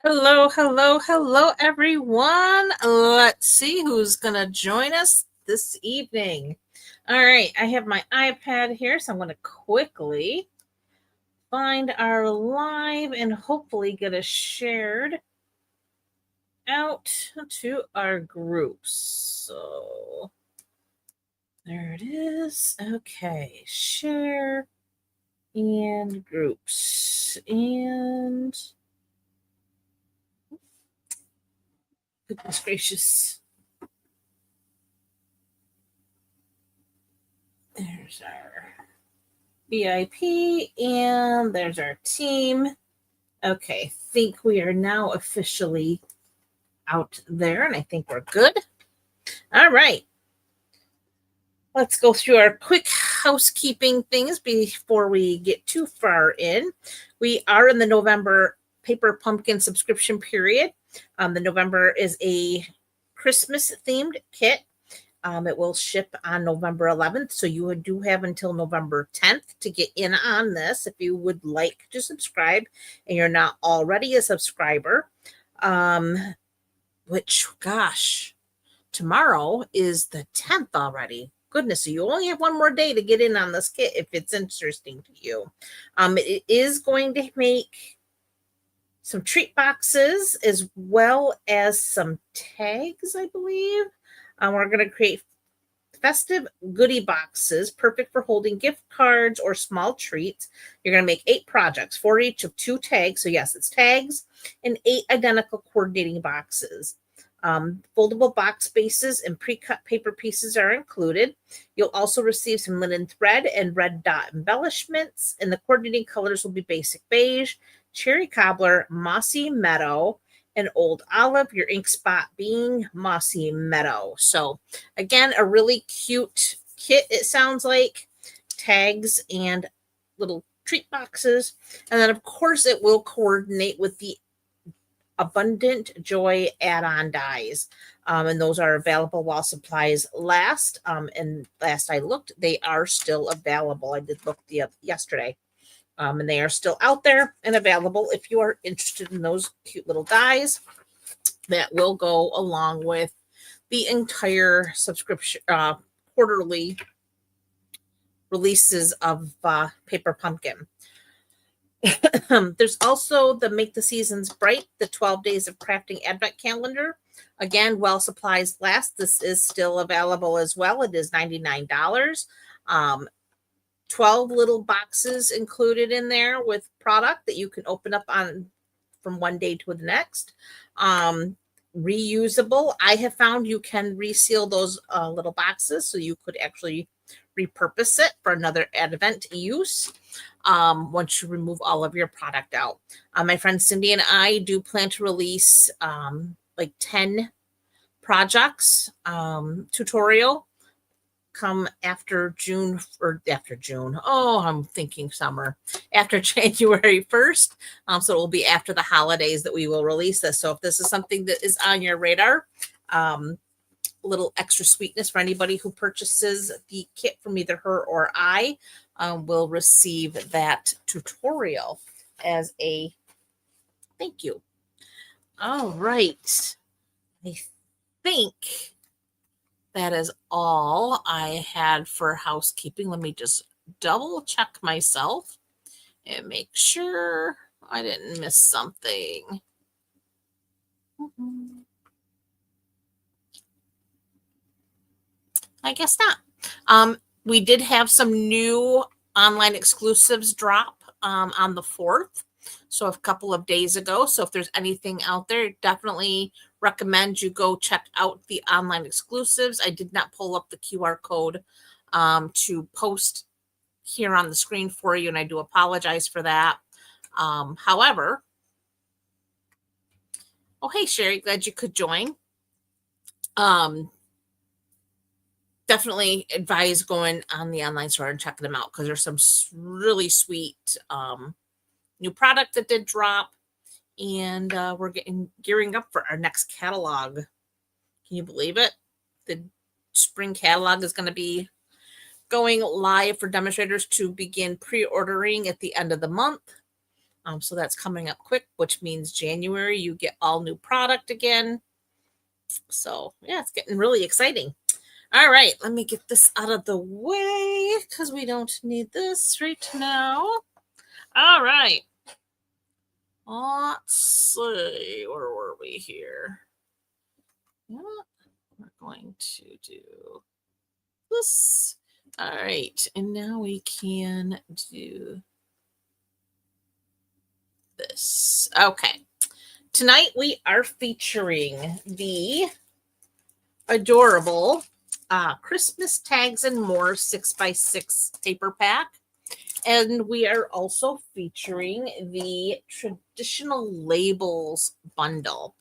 Hello, hello, hello, everyone. Let's see who's going to join us this evening. All right, I have my iPad here, so I'm going to quickly find our live and hopefully get us shared out to our groups. So there it is. Okay, share and groups. And goodness gracious. There's our VIP, and there's our team. Okay, I think we are now officially out there, and I think we're good. All right. Let's go through our quick housekeeping things before we get too far in. We are in the November Paper Pumpkin subscription period. The November is a Christmas themed kit. It will ship on November 11th. So you do have until November 10th to get in on this if you would like to subscribe and you're not already a subscriber. Which, gosh, tomorrow is the 10th already. Goodness, so you only have one more day to get in on this kit if it's interesting to you. It is going to make some treat boxes as well as some tags, I believe. We're going to create festive goodie boxes, perfect for holding gift cards or small treats. You're going to make 8 projects, 4 each of 2 tags. So yes, it's tags and 8 identical coordinating boxes. Foldable box bases and pre-cut paper pieces are included. You'll also receive some linen thread and red dot embellishments, and the coordinating colors will be basic beige, cherry cobbler, mossy meadow, and old olive, your ink spot being mossy meadow. So again, a really cute kit, it sounds like. Tags and little treat boxes. And then of course it will coordinate with the Abundant Joy add-on dies. And those are available while supplies last. And last I looked, they are still available. I did look yesterday. And they are still out there and available if you are interested in those cute little dies that will go along with the entire subscription quarterly releases of Paper Pumpkin. There's also the Make the Seasons Bright, the 12 Days of Crafting Advent Calendar. Again, while supplies last, this is still available as well. It is $99. 12 little boxes included in there with product that you can open up on from one day to the next. Reusable. I have found you can reseal those little boxes, so you could actually repurpose it for another advent use once you remove all of your product out. My friend Cindy and I do plan to release like 10 projects tutorial come after June or after June. Oh, I'm thinking summer after January 1st. So it will be after the holidays that we will release this. So if this is something that is on your radar, a little extra sweetness for anybody who purchases the kit from either her or I will receive that tutorial as a thank you. All right. I think that is all I had for housekeeping. Let me just double check myself and make sure I didn't miss something. I guess not. We did have some new online exclusives drop on the 4th. So a couple of days ago. So if there's anything out there, definitely recommend you go check out the online exclusives. I did not pull up the QR code to post here on the screen for you, and I do apologize for that. However, oh, hey, Sherry, glad you could join. Definitely advise going on the online store and checking them out because there's some really sweet new product that did drop, and we're gearing up for our next catalog. Can you believe it? The spring catalog is going to be going live for demonstrators to begin pre-ordering at the end of the month. So that's coming up quick, which means January you get all new product again. So yeah, it's getting really exciting. All right, let me get this out of the way because we don't need this right now. All right. Let's see, where were we here? Yeah, we're going to do this. All right, and now we can do this. Okay. Tonight we are featuring the adorable Christmas Tags and More 6x6 paper pack. And we are also featuring the traditional labels bundle.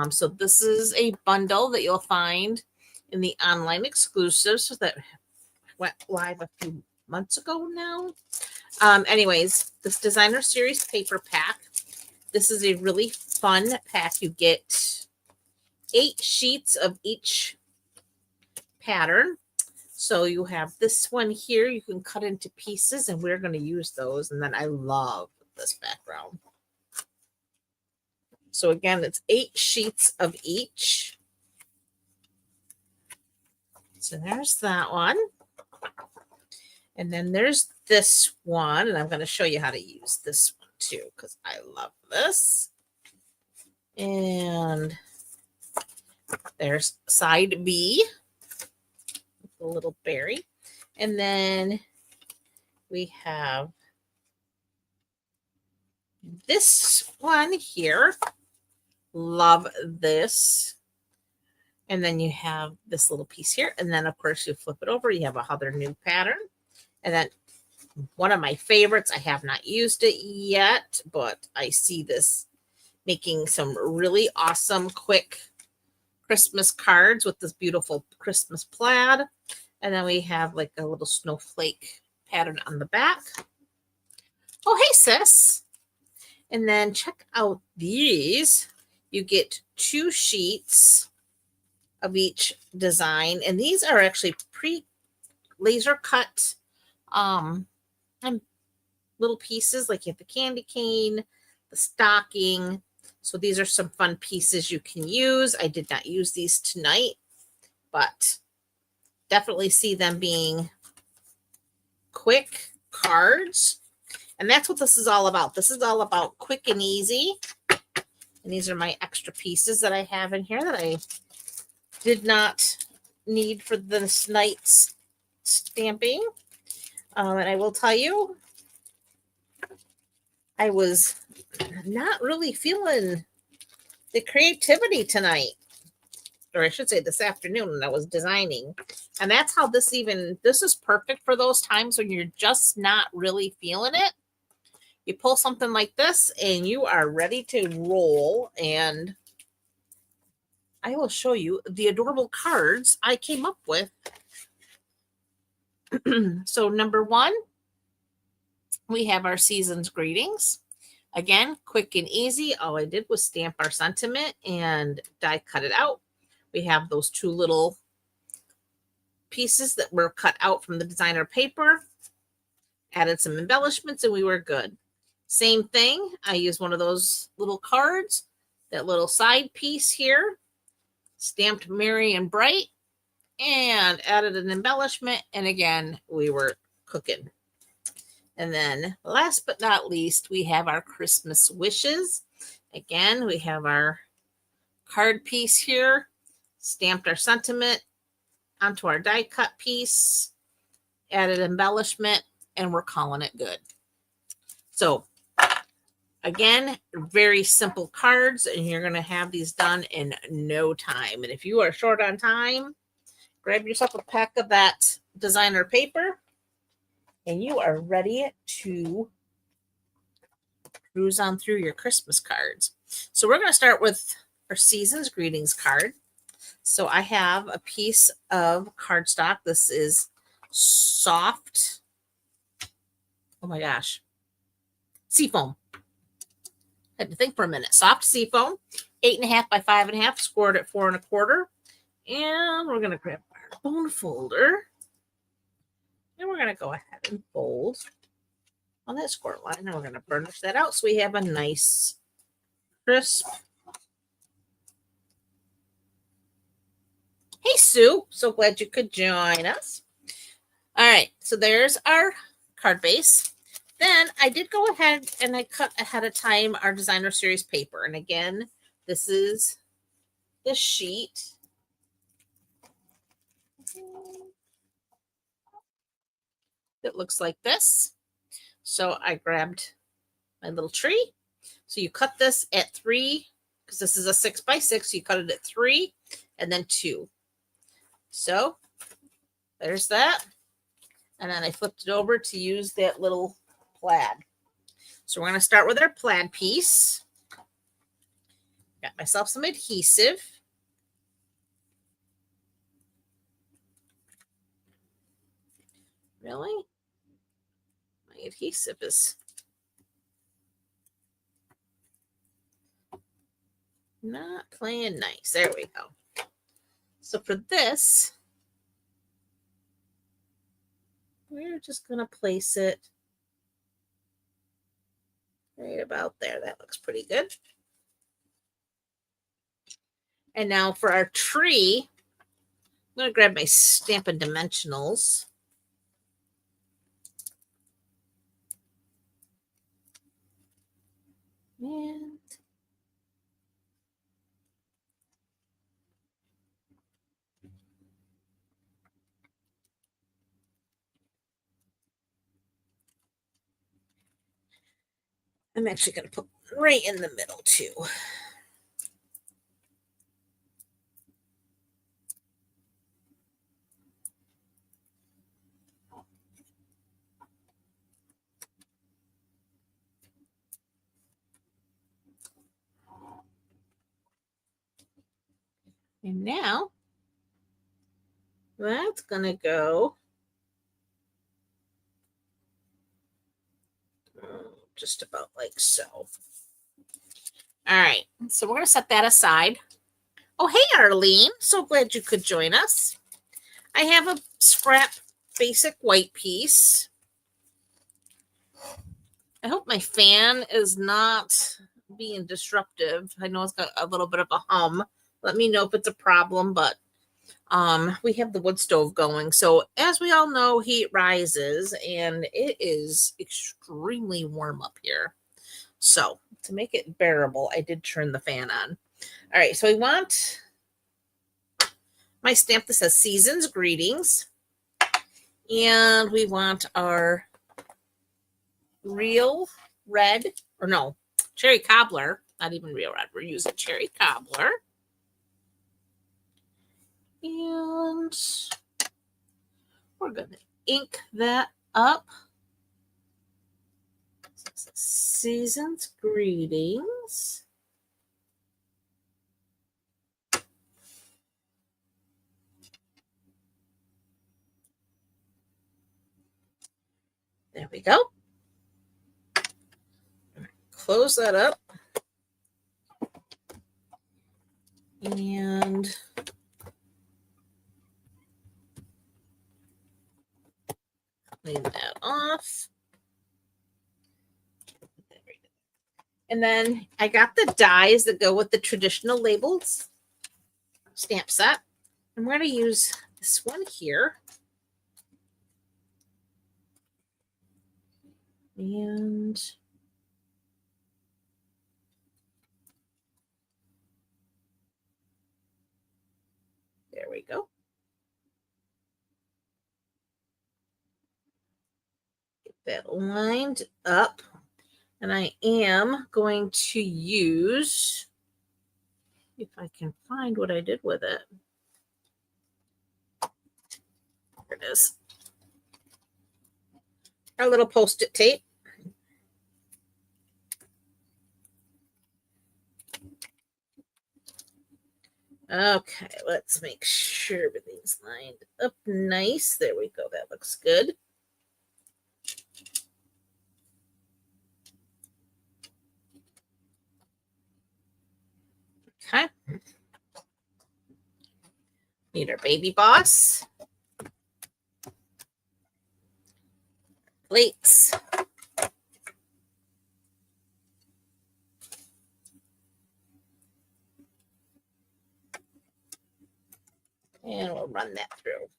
So this is a bundle that you'll find in the online exclusives that went live a few months ago now. Anyways, this designer series paper pack. This is a really fun pack. You get 8 sheets of each pattern. So you have this one here. You can cut into pieces, and we're going to use those. And then I love this background. So again, it's 8 sheets of each. So there's that one. And then there's this one. And I'm going to show you how to use this one too, because I love this. And there's side B, the little berry. And then we have this one here. Love this. And then you have this little piece here. And then, of course, you flip it over. You have another new pattern. And then one of my favorites, I have not used it yet, but I see this making some really awesome, quick Christmas cards with this beautiful Christmas plaid. And then we have like a little snowflake pattern on the back. Oh, hey, sis. And then check out these. You get 2 sheets of each design. And these are actually pre-laser cut and little pieces. Like you have the candy cane, the stocking. So these are some fun pieces you can use. I did not use these tonight, but definitely see them being quick cards. And that's what this is all about. This is all about quick and easy. And these are my extra pieces that I have in here that I did not need for this night's stamping. And I will tell you, I was not really feeling the creativity tonight. Or I should say this afternoon when I was designing. And that's how this is perfect for those times when you're just not really feeling it. You pull something like this and you are ready to roll. And I will show you the adorable cards I came up with. So number 1, we have our season's greetings. Again, quick and easy. All I did was stamp our sentiment and die cut it out. We have those 2 little pieces that were cut out from the designer paper, added some embellishments, and we were good. Same thing. I used one of those little cards, that little side piece here, stamped Merry and Bright, and added an embellishment. And again, we were cooking. And then last but not least, we have our Christmas wishes. Again, we have our card piece here, stamped our sentiment onto our die cut piece, added embellishment, and we're calling it good. So again, very simple cards, and you're going to have these done in no time. And if you are short on time, grab yourself a pack of that designer paper, and you are ready to cruise on through your Christmas cards. So we're going to start with our season's greetings card. So I have a piece of cardstock. This is soft. Oh my gosh. Seafoam. I had to think for a minute. Soft seafoam, 8.5 by 5.5, scored at 4 1/4. And we're going to grab our bone folder. And we're going to go ahead and fold on that squirt line. And we're going to burnish that out so we have a nice crisp. Hey, Sue. So glad you could join us. All right. So there's our card base. Then I did go ahead and I cut ahead of time our designer series paper. And again, this is the sheet. It looks like this. So I grabbed my little tree. So you cut this at 3, because this is a 6x6. So you cut it at 3 and then 2. So there's that. And then I flipped it over to use that little plaid. So we're going to start with our plaid piece. Got myself some adhesive. Really? My adhesive is not playing nice. There we go. So for this, we're just going to place it right about there. That looks pretty good. And now for our tree, I'm going to grab my Stampin' Dimensionals. And I'm actually going to put right in the middle too. And now that's going to go just about like so. All right. So we're going to set that aside. Oh, hey, Arlene. So glad you could join us. I have a scrap basic white piece. I hope my fan is not being disruptive. I know it's got a little bit of a hum. Let me know if it's a problem, but we have the wood stove going. So as we all know, heat rises and it is extremely warm up here. So to make it bearable, I did turn the fan on. All right, so we want my stamp that says Seasons Greetings. And we want our real red, or no, cherry cobbler, not even real red. We're using cherry cobbler. And we're going to ink that up. Seasons Greetings. There we go. Close that up. And clean that off. And then I got the dies that go with the traditional labels stamp set. I'm going to use this one here. And there we go. Get that lined up. And I am going to use, if I can find what I did with it. There it is. Our little Post-it tape. Okay, let's make sure everything's lined up nice. There we go. That looks good. Okay. Need our baby boss. Plates. And we'll run that through.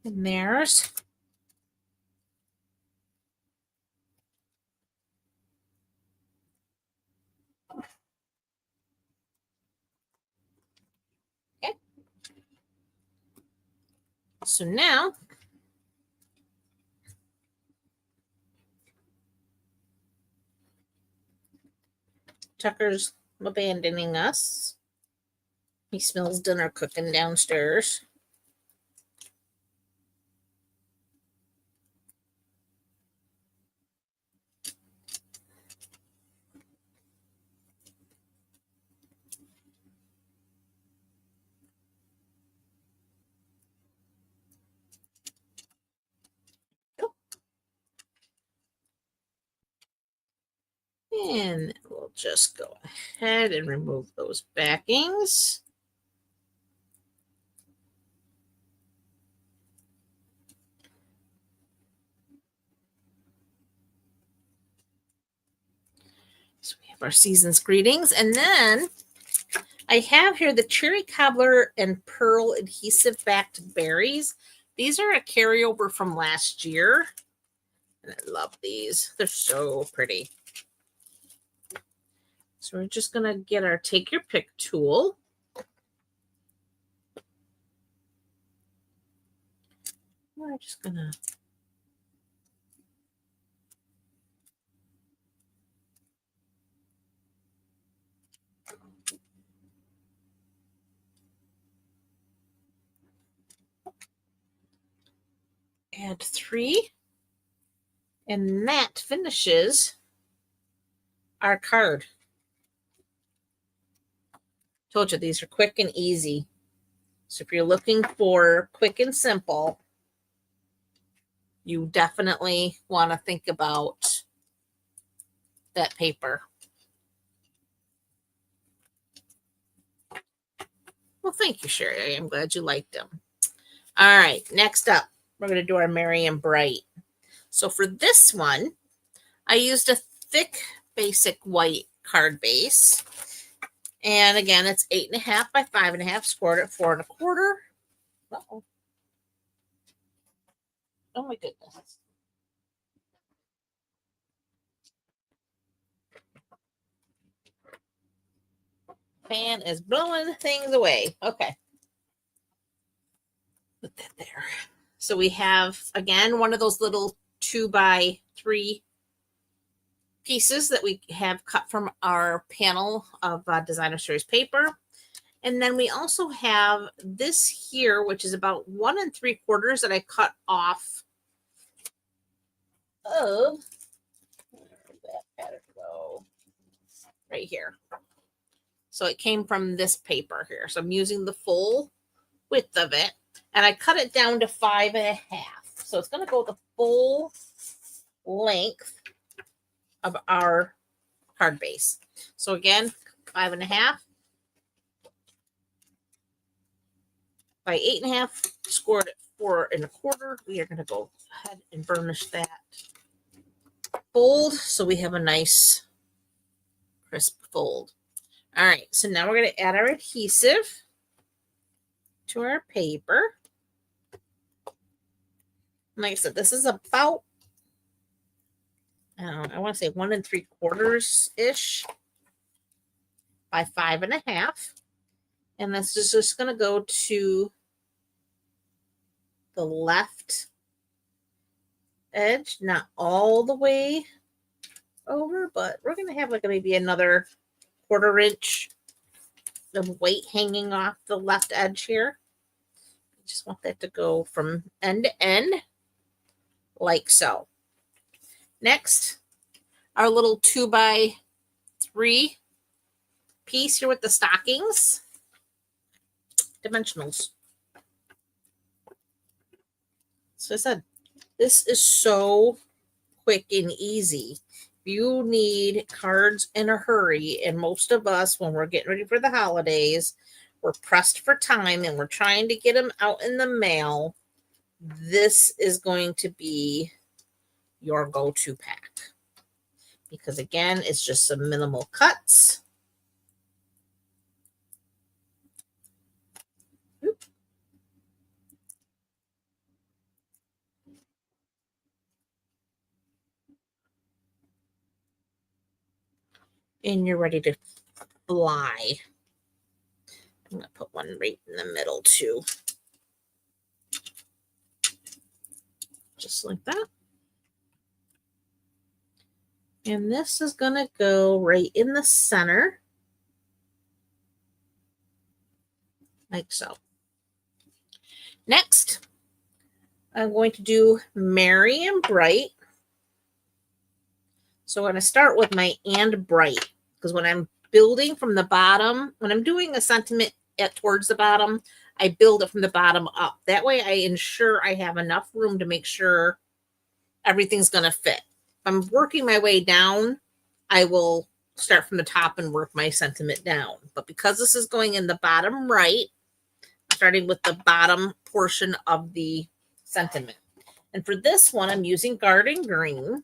And there's okay. So now Tucker's abandoning us. He smells dinner cooking downstairs. And we'll just go ahead and remove those backings. So we have our season's greetings. And then I have here the cherry cobbler and pearl adhesive backed berries. These are a carryover from last year. And I love these. They're so pretty. So we're just going to get our take your pick tool. We're just going to add 3. And that finishes our card. Told you these are quick and easy. So if you're looking for quick and simple, you definitely want to think about that paper. Well, thank you, Sherry. I'm glad you liked them. All right, next up, we're going to do our Merry and Bright. So for this one, I used a thick basic white card base. And again, it's 8.5 by 5.5, scored at 4 1/4. Uh-oh. Oh my goodness. Fan is blowing things away. Okay. Put that there. So we have, again, one of those little 2 by 3 pieces that we have cut from our panel of Designer Series paper. And then we also have this here, which is about 1 3/4 that I cut off of, where did that pattern go? Right here. So it came from this paper here. So I'm using the full width of it, and I cut it down to 5.5. So it's going to go the full length of our card base. So again, 5.5 by 8.5, scored at 4 1/4. We are going to go ahead and burnish that fold so we have a nice crisp fold. All right, so now we're going to add our adhesive to our paper. Like I said, this is about, I want to say 1 3/4 ish by 5.5. And this is just going to go to the left edge, not all the way over, but we're going to have like maybe another 1/4 inch of weight hanging off the left edge here. I just want that to go from end to end, like so. Next, our little 2 by 3 piece here with the stockings, dimensionals. So I said, this is so quick and easy. You need cards in a hurry, and most of us, when we're getting ready for the holidays, we're pressed for time and we're trying to get them out in the mail, this is going to be your go-to pack. Because again, it's just some minimal cuts. And you're ready to fly. I'm going to put one right in the middle too. Just like that. And this is going to go right in the center. Like so. Next, I'm going to do Merry and Bright. So I'm going to start with my and bright, because when I'm building from the bottom, when I'm doing a sentiment towards the bottom, I build it from the bottom up. That way I ensure I have enough room to make sure everything's going to fit. If I'm working my way down, I will start from the top and work my sentiment down. But because this is going in the bottom right, starting with the bottom portion of the sentiment. And for this one, I'm using Garden Green.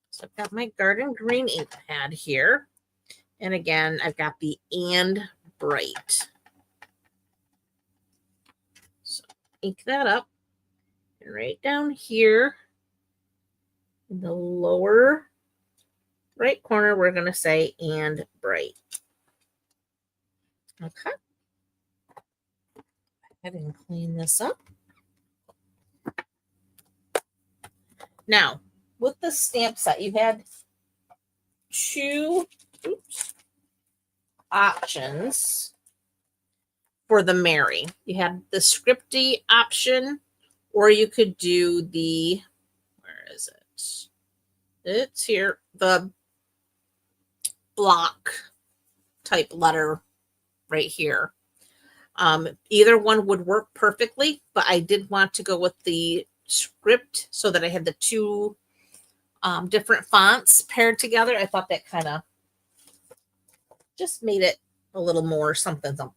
So I've got my Garden Green ink pad here. And again, I've got the and bright. So ink that up. And right down here in the lower right corner, we're going to say and bright. Okay. Go ahead and clean this up. Now, with the stamp set, you had two options for the Merry. You had the scripty option, or you could do the, where is it? It's here, the block type letter right here. Either one would work perfectly, but I did want to go with the script so that I had the two different fonts paired together. I thought that kind of just made it a little more something. All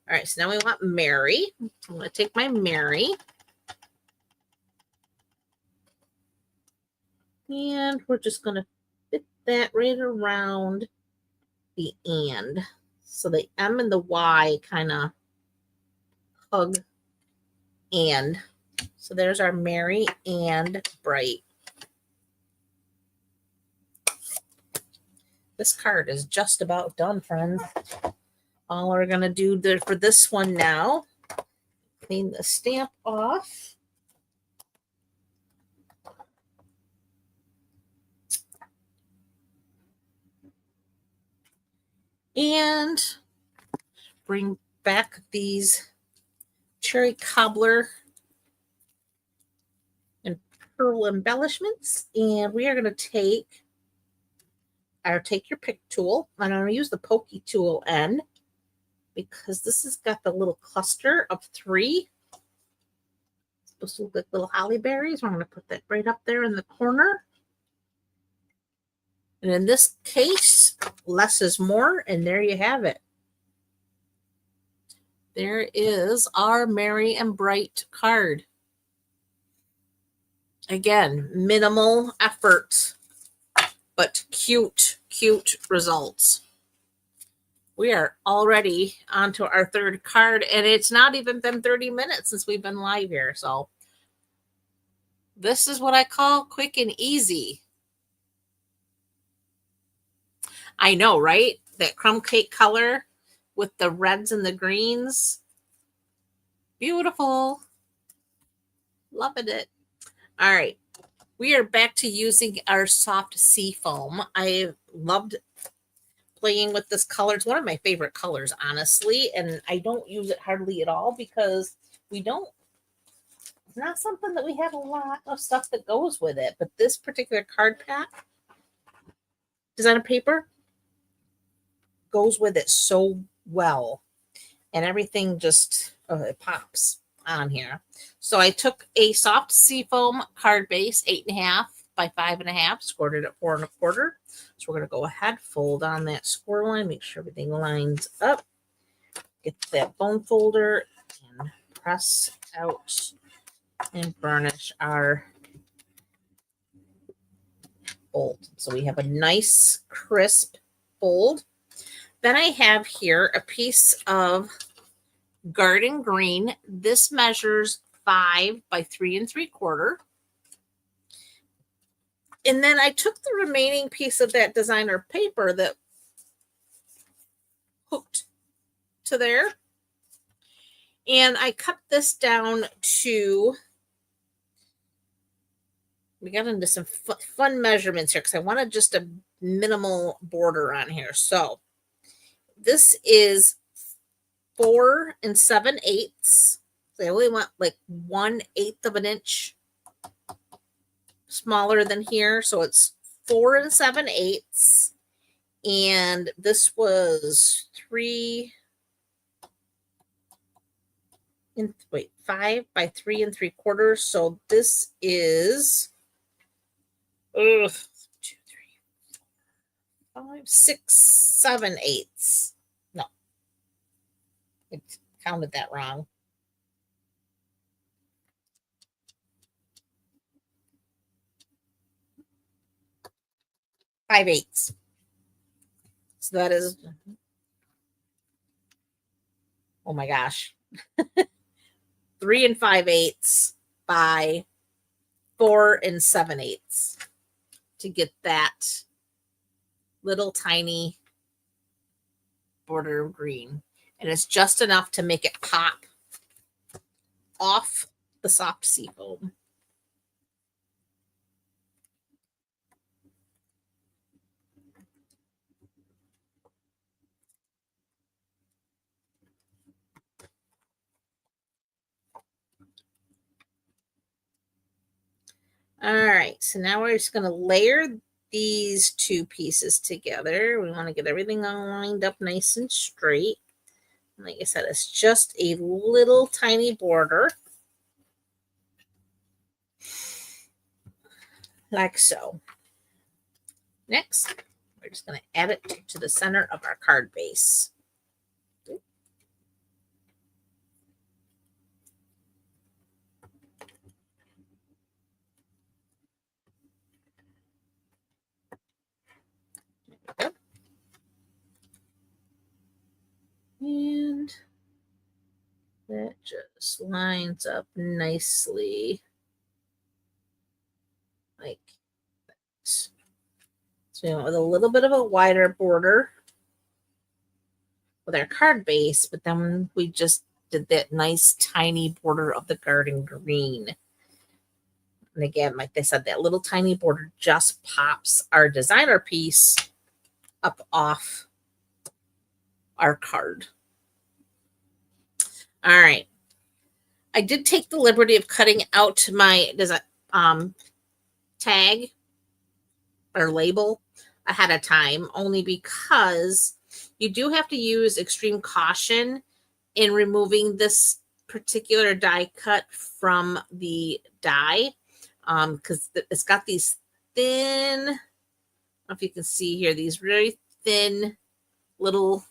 right, so now we want Merry. I'm going to take my Merry. And we're just going to fit that right around the and. So the M and the Y kind of hug and. So there's our Merry and Bright. This card is just about done, friends. All we're going to do for this one now, clean the stamp off. And bring back these cherry cobbler and pearl embellishments. And we are going to take your pick tool. And I'm going to use the pokey tool end because this has got the little cluster of 3. It's supposed to look like little holly berries. I'm going to put that right up there in the corner. And in this case, less is more, and there you have it. There is our Merry and Bright card. Again, minimal effort, but cute results. We are already on to our third card, and it's not even been 30 minutes since we've been live here. So this is what I call quick and easy. I know, right? That crumb cake color with the reds and the greens. Beautiful. Loving it. All right. We are back to using our soft sea foam. I loved playing with this color. It's one of my favorite colors, honestly. And I don't use it hardly at all because it's not something that we have a lot of stuff that goes with it. But this particular card pack, designer paper, goes with it so well. And everything just, it pops on here. So I took a soft seafoam card base, 8.5 by 5.5, scored it at 4 1/4. So we're going to go ahead, fold on that score line, make sure everything lines up. get that bone folder and press out and burnish our fold. So we have a nice crisp fold. Then I have here a piece of garden green. This measures 5 by 3 3/4. And then I took the remaining piece of that designer paper that hooked to there, and I cut this down to, we got into some fun measurements here because I wanted just a minimal border on here. So this is 4 7/8. So I only want like 1/8 of an inch smaller than here. So it's 4 7/8. And this was 5 by 3 3/4. So this is 2, 3, 4, 5, 6, 7/8. No, I counted that wrong. 5/8. So that is, oh my gosh, 3 5/8 by 4 7/8 to get that little tiny border of green. And it's just enough to make it pop off the soft seafoam. All right, so now we're just going to layer these two pieces together. We want to get everything all lined up nice and straight. Like I said, it's just a little tiny border, like so. Next, we're just going to add it to the center of our card base. And that just lines up nicely like that. So we went with a little bit of a wider border with our card base, but then we just did that nice tiny border of the garden green. And again, like I said, that little tiny border just pops our designer piece up off our card. All right. I did take the liberty of cutting out my tag or label ahead of time, only because you do have to use extreme caution in removing this particular die cut from the die, because it's got these thin, I don't know if you can see here, these really thin little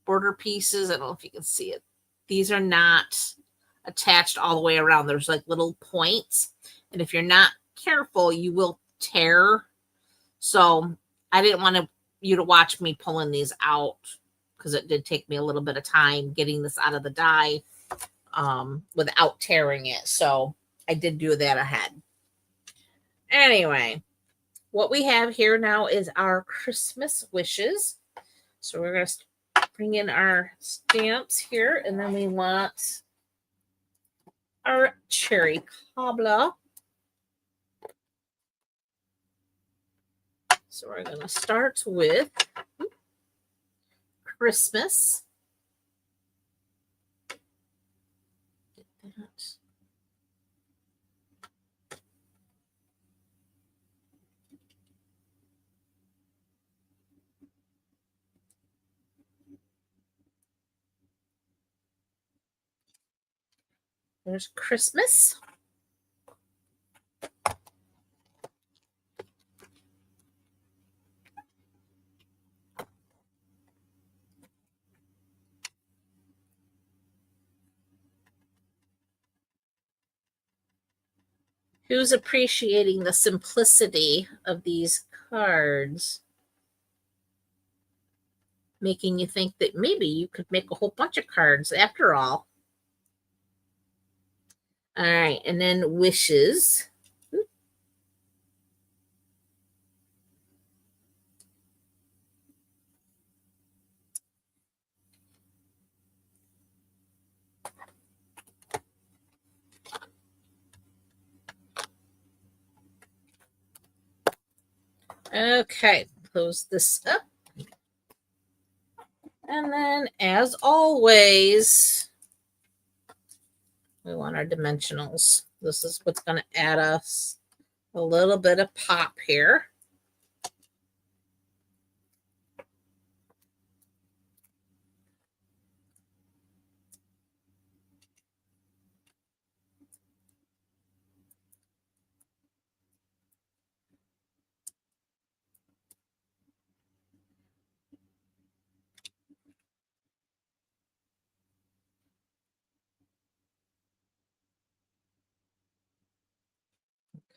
border pieces. I don't know if you can see it. These are not attached all the way around. There's like little points, and if you're not careful, you will tear. So I didn't want you to watch me pulling these out, because it did take me a little bit of time getting this out of the die without tearing it. So I did do that ahead. Anyway, what we have here now is our Christmas wishes. So we're going to bring in our stamps here, and then we want our cherry cobbler. So we're going to start with Christmas. Get that. There's Christmas. Who's appreciating the simplicity of these cards? Making you think that maybe you could make a whole bunch of cards after all. All right, and then wishes. Okay, close this up. And then, as always, we want our dimensionals. This is what's going to add us a little bit of pop here.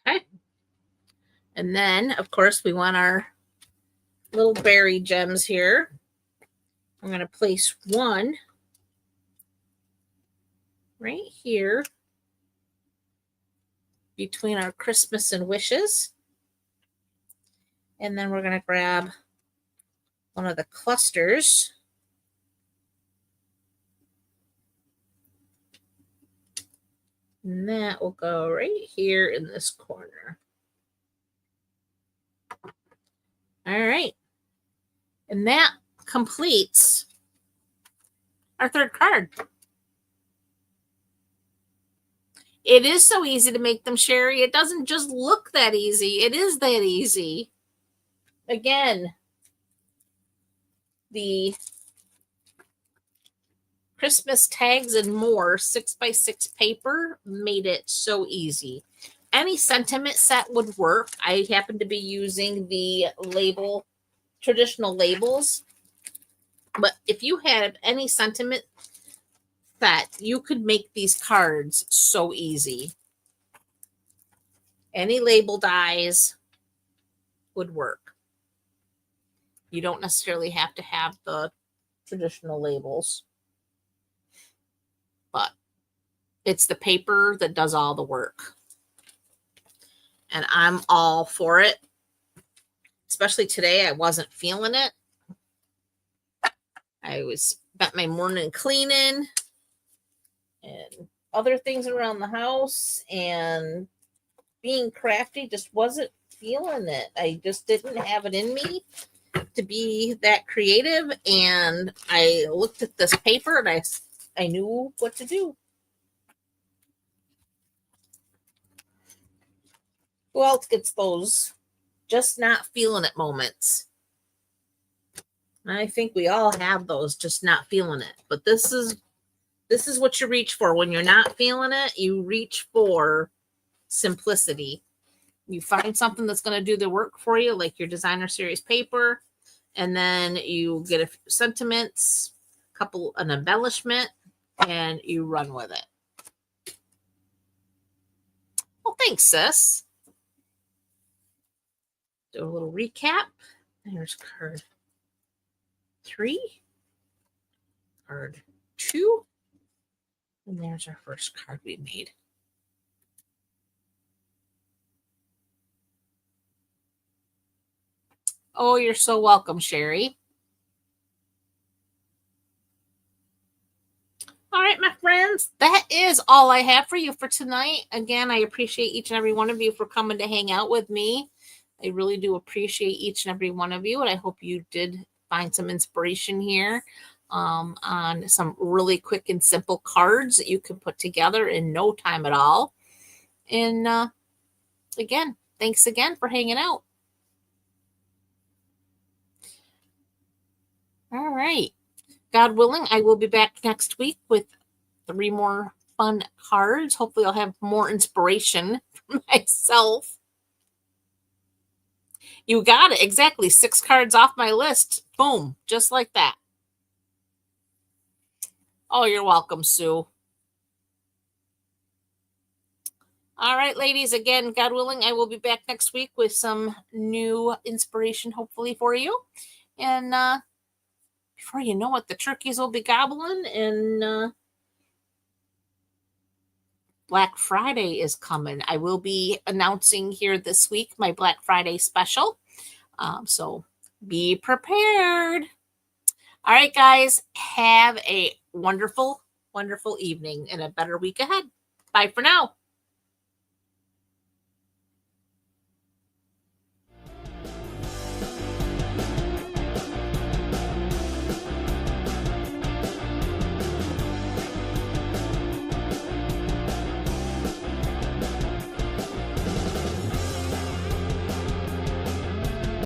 Okay. And then, of course, we want our little berry gems here. I'm going to place one right here between our Christmas and wishes. And then we're going to grab one of the clusters. And that will go right here in this corner. All right. And that completes our third card. It is so easy to make them, Sherry. It doesn't just look that easy. It is that easy. Again, the Christmas tags and more 6x6 paper made it so easy. Any sentiment set would work. I happen to be using the traditional labels. But if you had any sentiment set, you could make these cards so easy. Any label dies would work. You don't necessarily have to have the traditional labels, but it's the paper that does all the work. And I'm all for it. Especially today, I wasn't feeling it. I spent my morning cleaning and other things around the house, and being crafty just wasn't feeling it. I just didn't have it in me to be that creative, and I looked at this paper and I knew what to do. Who else gets those just not feeling it moments? I think we all have those just not feeling it. But this is what you reach for when you're not feeling it. You reach for simplicity. You find something that's going to do the work for you, like your designer series paper, and then you get a few sentiments, an embellishment, and you run with it. Well, thanks, sis. Do a little recap. There's card 3, card 2, and there's our first card we made. Oh, you're so welcome, Sherry. All right, my friends, that is all I have for you for tonight. Again, I appreciate each and every one of you for coming to hang out with me. I really do appreciate each and every one of you, and I hope you did find some inspiration here on some really quick and simple cards that you can put together in no time at all. And again, thanks again for hanging out. All right. God willing, I will be back next week with 3 more fun cards. Hopefully I'll have more inspiration for myself. You got it. Exactly. 6 cards off my list. Boom. Just like that. Oh, you're welcome, Sue. All right, ladies, again, God willing, I will be back next week with some new inspiration, hopefully, for you. And before you know it, the turkeys will be gobbling, and Black Friday is coming. I will be announcing here this week my Black Friday special. So be prepared. All right, guys, have a wonderful, wonderful evening and a better week ahead. Bye for now.